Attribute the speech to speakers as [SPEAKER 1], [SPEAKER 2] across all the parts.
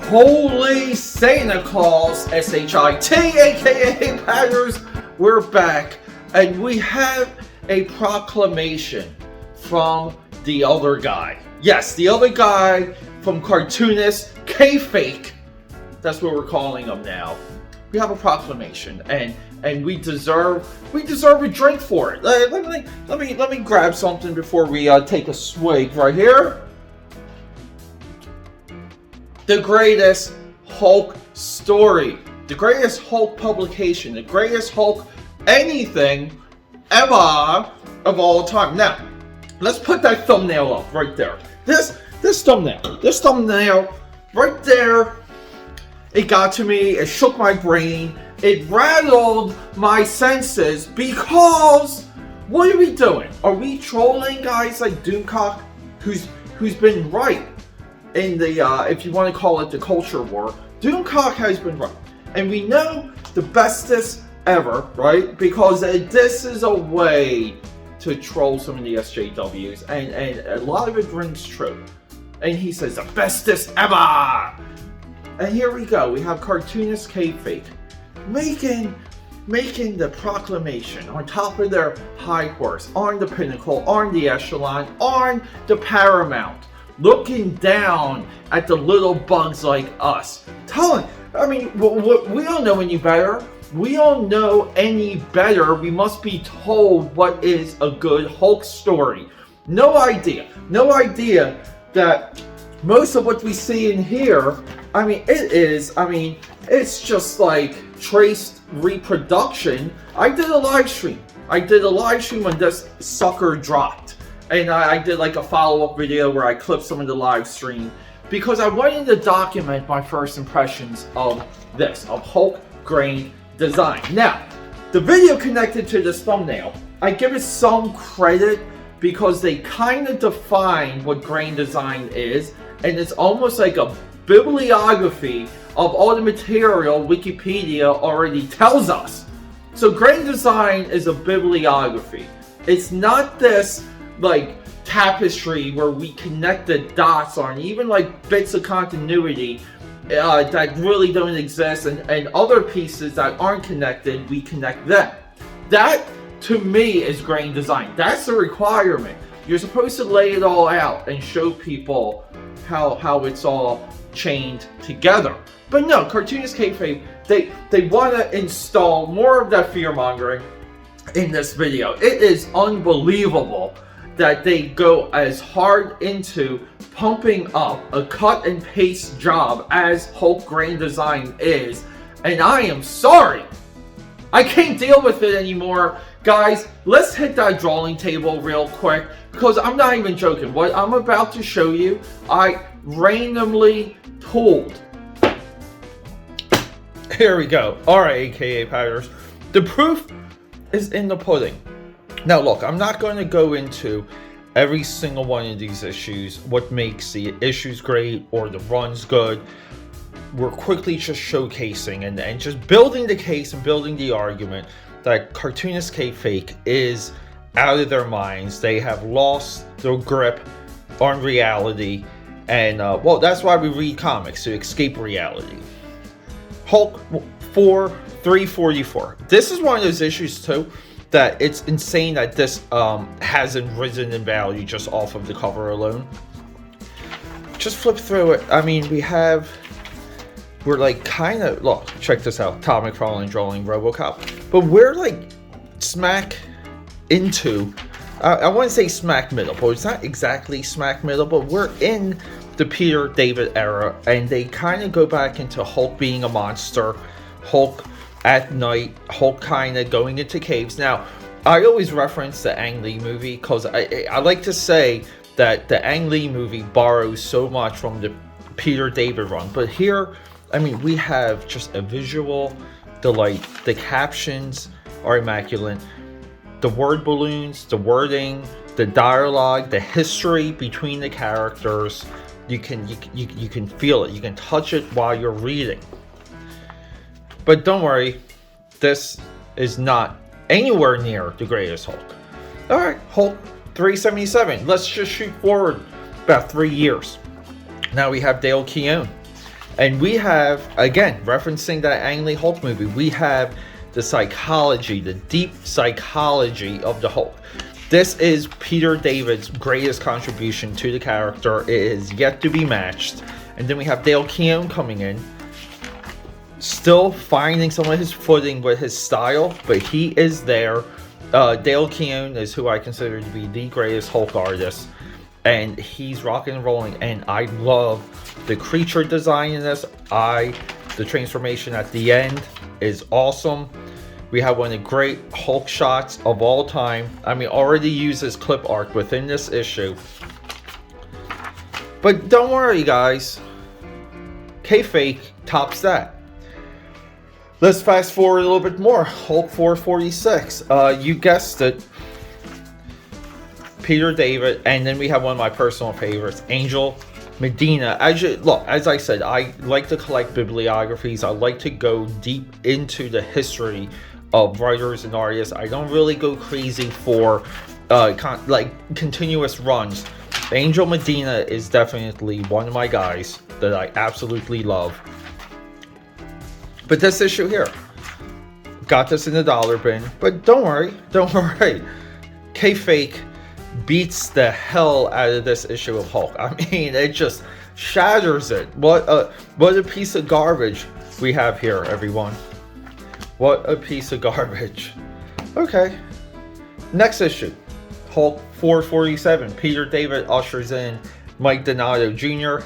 [SPEAKER 1] Holy Santa Claus, S-H-I-T, aka Patters, we're back, and we have a proclamation from the other guy. Yes, the other guy from Cartoonist Kayfake. That's what we're calling him now. We have a proclamation, and we deserve a drink for it. Let me grab something before we take a swig right here. The greatest Hulk story, the greatest Hulk publication, the greatest Hulk anything ever of all time. Now, let's put that thumbnail up right there. This thumbnail right there. It got to me. It shook my brain. It rattled my senses because what are we doing? Are we trolling guys like Doomcock, who's been right in the if you want to call it the culture war? Doomcock has been right, and we know the bestest ever, right? Because this is a way to troll some of the SJWs, and a lot of it rings true. And he says the bestest ever. And here we go. We have Cartoonist Kayfake making the proclamation on top of their high horse, on the pinnacle, on the echelon, on the paramount, looking down at the little bugs like us. Telling, I mean, we don't know any better. We don't know any better. We must be told what is a good Hulk story. No idea that most of what we see in here, it's just like traced reproduction. I did a live stream when this sucker dropped. And I did like a follow-up video where I clipped some of the live stream because I wanted to document my first impressions of Hulk grain design. Now, the video connected to this thumbnail, I give it some credit because they kind of define what grain design is, and it's almost like a bibliography of all the material Wikipedia already tells us. So grain design is a bibliography. It's not this like tapestry where we connect the dots on even like bits of continuity that really don't exist, and other pieces that aren't connected, we connect them. That to me is grain design. That's the requirement. You're supposed to lay it all out and show people how it's all chained together. But no, Cartoonist Kayfabe, they want to install more of that fear-mongering in this video. It is unbelievable that they go as hard into pumping up a cut and paste job as Hulk grain design is, and I am sorry. I can't deal with it anymore. Guys, let's hit that drawing table real quick, because I'm not even joking. What I'm about to show you, I randomly pulled. Here we go. Alright, AKAPAD. The proof is in the pudding. Now look, I'm not going to go into every single one of these issues, what makes the issues great or the runs good. We're quickly just showcasing and just building the case and building the argument that Cartoonist Kayfake is out of their minds. They have lost their grip on reality, and well, that's why we read comics, to escape reality. Hulk 344. This is one of those issues too that it's insane that this hasn't risen in value just off of the cover alone. Just flip through it. I mean, we're like kind of, look, check this out. Todd McFarlane drawing RoboCop. But we're like smack into, I wouldn't say smack middle, but it's not exactly smack middle, but we're in the Peter David era, and they kind of go back into Hulk being a monster, Hulk at night, Hulk kind of going into caves. Now, I always reference the Ang Lee movie because I like to say that the Ang Lee movie borrows so much from the Peter David run. But here, I mean, we have just a visual delight. The captions are immaculate. The word balloons, the wording, the dialogue, the history between the characters. You can feel it. You can touch it while you're reading. But don't worry, this is not anywhere near the greatest Hulk. Alright, Hulk 377. Let's just shoot forward about 3 years. Now we have Dale Keown. And we have, again, referencing that Ang Lee Hulk movie, we have the psychology, the deep psychology of the Hulk. This is Peter David's greatest contribution to the character. It is yet to be matched. And then we have Dale Keown coming in, still finding some of his footing with his style, but he is there. Dale Keown is who I consider to be the greatest Hulk artist, and he's rocking and rolling, and I love the creature design in this. The transformation at the end is awesome. We have one of the great Hulk shots of all time. I mean, already uses clip art within this issue. But don't worry, guys. Kayfake tops that. Let's fast forward a little bit more. Hulk 446. You guessed it. Peter David, and then we have one of my personal favorites, Angel Medina. As I said, I like to collect bibliographies. I like to go deep into the history of writers and artists. I don't really go crazy for continuous runs. Angel Medina is definitely one of my guys that I absolutely love. But this issue here, got this in the dollar bin. But don't worry. Kayfake beats the hell out of this issue of Hulk. I mean, it just shatters it. What a piece of garbage we have here, everyone. What a piece of garbage. Okay. Next issue, Hulk 447. Peter David ushers in Mike Donato Jr.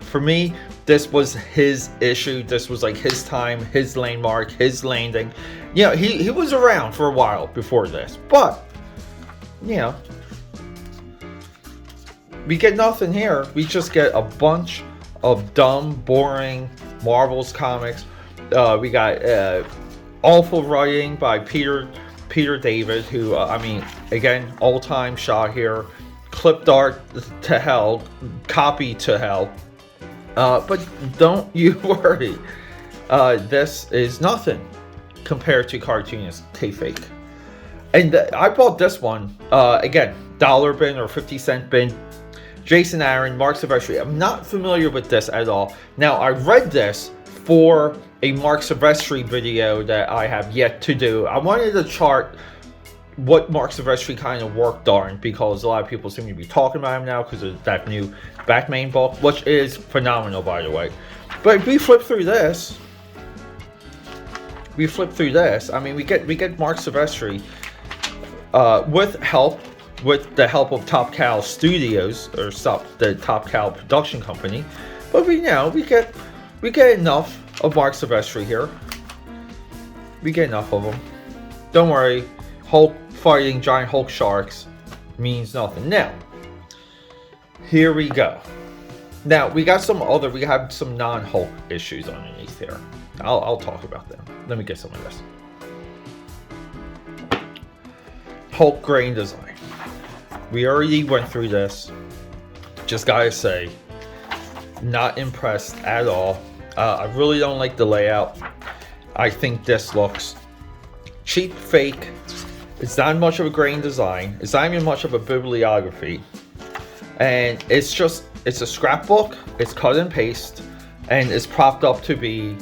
[SPEAKER 1] For me, this was his issue. This was like his time, his landmark, his landing. You know, he was around for a while before this, but you know, we get nothing here. We just get a bunch of dumb, boring Marvel's comics. We got awful writing by Peter David, who I mean, again, all-time shot here. Clipped art to hell, copy to hell. But don't you worry. This is nothing compared to Cartoonist Kayfake. And I bought this one, again, dollar bin or 50-cent bin. Jason Aaron, Mark Silvestri. I'm not familiar with this at all. Now, I read this for a Mark Silvestri video that I have yet to do. I wanted to chart what Mark Silvestri kind of worked on, because a lot of people seem to be talking about him now because of that new Batman book, which is phenomenal, by the way. But if we flip through this, I mean, we get Mark Silvestri with the help of Top Cow Studios, or the Top Cow production company. But we get enough of Mark Silvestri here. We get enough of him. Don't worry, Hulk fighting giant Hulk sharks means nothing. Now, here we go. Now we have some non-Hulk issues underneath here. I'll talk about them. Let me get some of this. Hulk grain design. We already went through this. Just gotta say, not impressed at all. I really don't like the layout. I think this looks cheap, fake. It's not much of a grain design. It's not even much of a bibliography. And it's a scrapbook. It's cut and paste. And it's propped up to be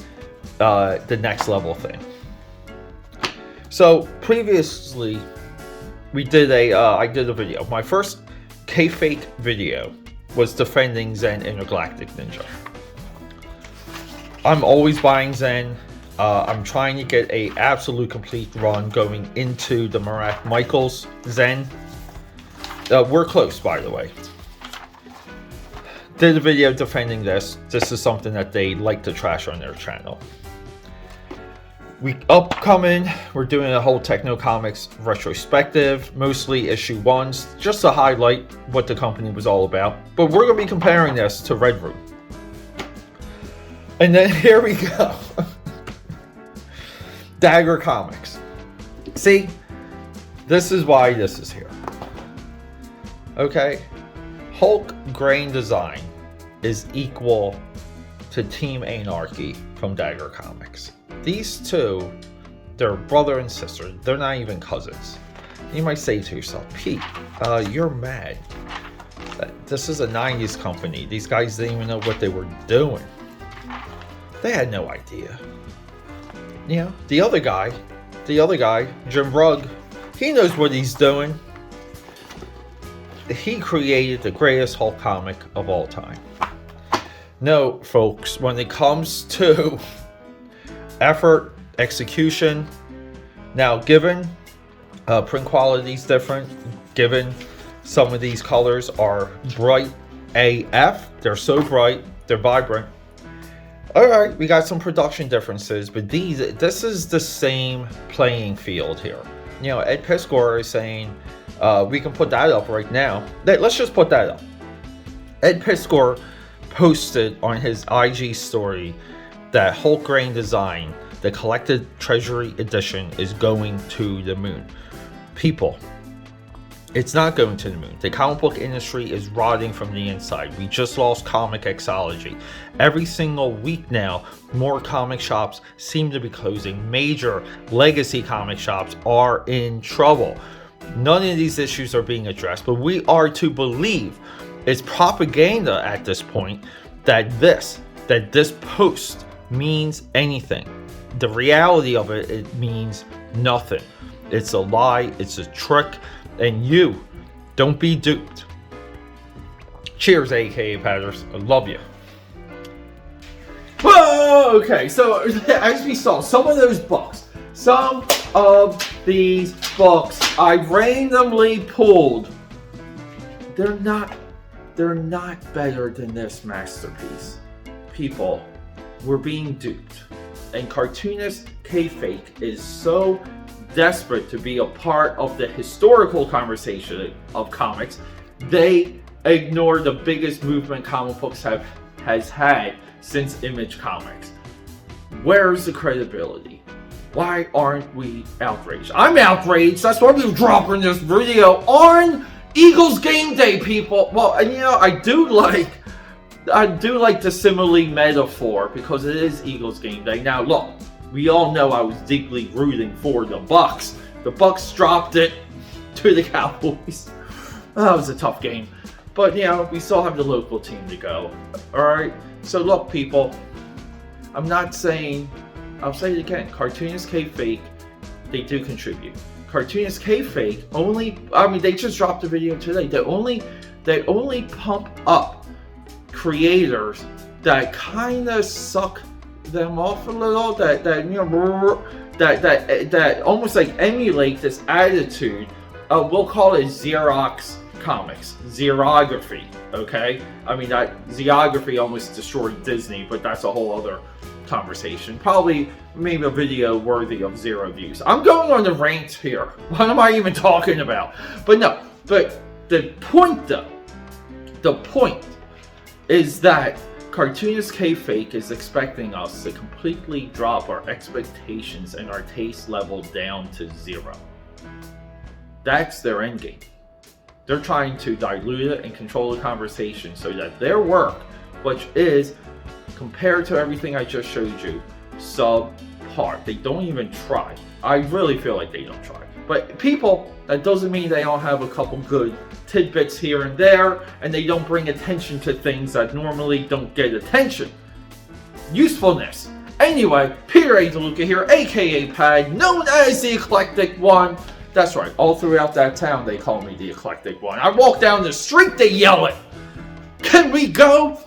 [SPEAKER 1] the next level thing. So previously, I did a video. My first Kayfake video was defending Zen Intergalactic Ninja. I'm always buying Zen. I'm trying to get a absolute complete run going into the Marat Michaels Zen. We're close, by the way. Did a video defending this. This is something that they like to trash on their channel. We're doing a whole Techno Comics retrospective, mostly issue 1s, just to highlight what the company was all about. But we're going to be comparing this to Red Room. And then here we go. Dagger Comics. See, this is why this is here. Okay, Hulk grain design is equal to Team Anarchy from Dagger Comics. These two, they're brother and sister. They're not even cousins. You might say to yourself, Pete, you're mad. This is a 90s company. These guys didn't even know what they were doing. They had no idea. You know, the other guy, Jim Rugg, he knows what he's doing. He created the greatest Hulk comic of all time. No, folks, when it comes to effort, execution, now given print quality is different, given some of these colors are bright AF, they're so bright, they're vibrant. Alright, we got some production differences, but this is the same playing field here. You know, Ed Piskor is saying, we can put that up right now. Let's just put that up. Ed Piskor posted on his IG story that Hulk Grain Design, the Collected Treasury Edition, is going to the moon. People, it's not going to the moon. The comic book industry is rotting from the inside. We just lost comic exology. Every single week now, more comic shops seem to be closing. Major legacy comic shops are in trouble. None of these issues are being addressed, but we are to believe it's propaganda at this point that this post means anything. The reality of it, it means nothing. It's a lie, it's a trick, and you don't be duped. Cheers, AKAPADers. I love you. Whoa, okay, so as we saw, some of these books I randomly pulled. They're not better than this masterpiece. People, we're being duped. And Cartoonist Kayfake is so desperate to be a part of the historical conversation of comics, they ignore the biggest movement comic books has had since Image Comics. Where's the credibility? Why aren't we outraged? I'm outraged. That's why we're dropping this video on Eagles game day, people. Well, and you know, I do like the simile metaphor because it is Eagles game day. Now look, we all know I was deeply rooting for the Bucks. The Bucks dropped it to the Cowboys. That was a tough game. But you know, we still have the local team to go. Alright? So look, people, I'm not saying, I'll say it again, Cartoonist Kayfake, they do contribute. Cartoonist Kayfake they just dropped a video today. They only pump up creators that kind of suck them off a little, that almost like emulate this attitude of, we'll call it Xerox comics, xerography, okay? I mean, that xerography almost destroyed Disney, but that's a whole other conversation. Probably, maybe a video worthy of 0 views. I'm going on the rant here. What am I even talking about? But no, but the point though, the point is that Cartoonist Kayfake is expecting us to completely drop our expectations and our taste level down to 0. That's their end game. They're trying to dilute it and control the conversation so that their work, which is, compared to everything I just showed you, subpar. They don't even try. I really feel like they don't try. But people, that doesn't mean they don't have a couple good tidbits here and there, and they don't bring attention to things that normally don't get attention. Usefulness. Anyway, Peter A. DeLuca here, AKAPAD, known as the Eclectic One. That's right, all throughout that town they call me the Eclectic One. I walk down the street, they yell it. Can we go?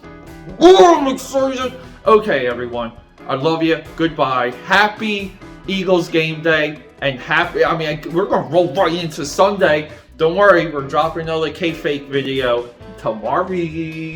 [SPEAKER 1] Oh, I'm excited. Okay, everyone, I love you. Goodbye. Happy Eagles game day. And we're going to roll right into Sunday. Don't worry, we're dropping another Kayfake video tomorrow.